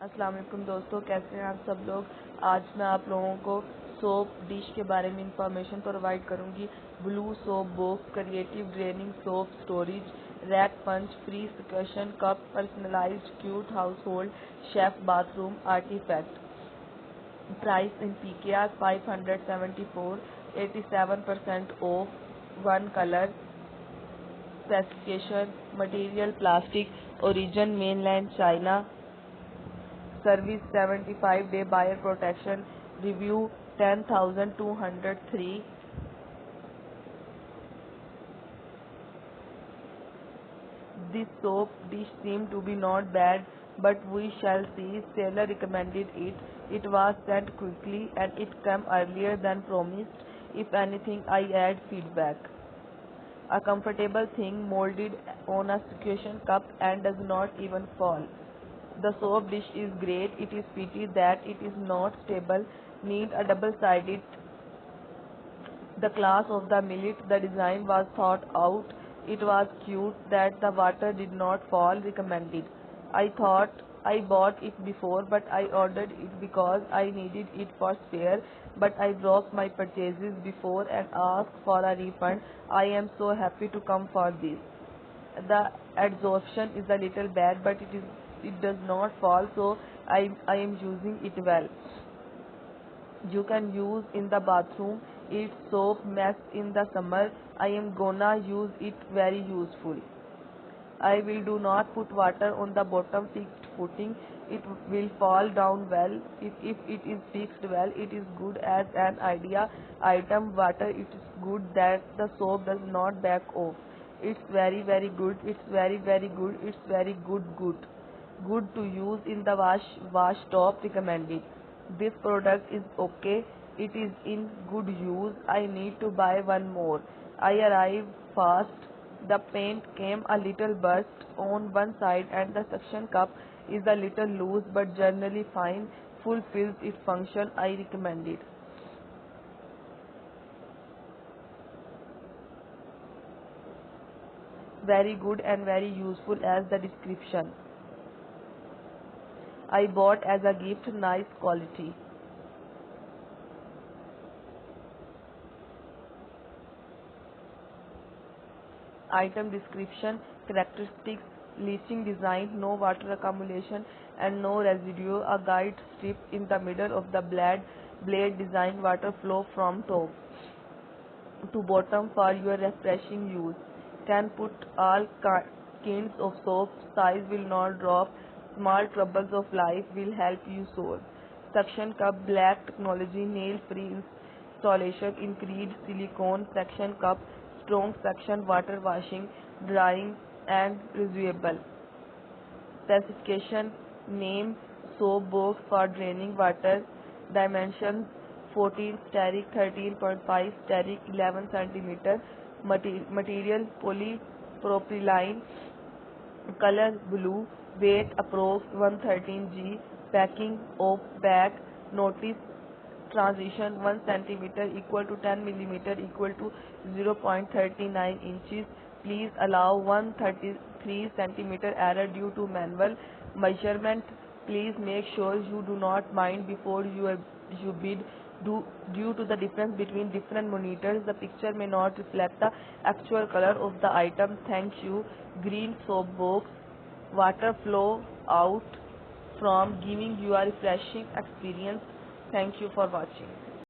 अस्सलाम वालेकुम दोस्तों, कैसे हैं आप सब लोग। आज मैं आप लोगों को सोप डिश के बारे में इंफॉर्मेशन प्रोवाइड करूंगी। Blue soap box, creative draining soap storage, rack punch, free suction cup, personalised cute household shelf bathroom artefact. Price in PKR 574, 87% off, one colour. Specification: material plastic, origin mainland China, service 75-day buyer protection, review 10,203. This soap dish seemed to be not bad, but we shall see. Seller recommended it. It was sent quickly and it came earlier than promised. If anything, I add feedback. A comfortable thing molded on a suction cup and does not even fall. The soap dish is great. It is pity that it is not stable. Need a double-sided. The class of the millet. The design was thought out. It was cute that the water did not fall. Recommended. I thought I bought it before, but I ordered it because I needed it for spare. But I broke my purchases before and asked for a refund. I am so happy to come for this. The absorption is a little bad, but it does not fall, so I am using it well. You can use in the bathroom. It's soap mess in the summer. I am gonna use it very useful. I will do not put water on the bottom fixed footing. It will fall down well. If it is fixed well, it is good as an idea item. Water, it is good that the soap does not back off. It's very good. It's very good. It's very good. Good to use in the wash top. Recommended. This product is okay. It is in good use. I need to buy one more. I arrived fast. The paint came a little burst on one side and the suction cup is a little loose but generally fine. Fulfills its function. I recommend it. Very good and very useful as the description. I bought as a gift. Nice quality. Item description: characteristics, leaching design, no water accumulation and no residue. A guide strip in the middle of the blade design, water flow from top to bottom for your refreshing use. Can put all kinds of soap, size will not drop. Small troubles of life will help you solve. Suction cup, black technology, nail free installation, increased silicone. Suction cup, strong suction, water washing, drying and reusable. Specification: name, soap box for draining water. Dimensions: 14 steric, 13.5 steric, 11 centimeter. Material: polypropylene. Color: blue. Weight: approx 113 g. Packing of bag. Notice: transition 1 centimeter equal to 10 millimeter equal to 0.39 inches. Please allow 133 centimeter error due to manual measurement. Please make sure you do not mind before you bid. Due to the difference between different monitors, the picture may not reflect the actual color of the item. Thank you. Green soap box. Water flow out from, giving you a refreshing experience. Thank you for watching.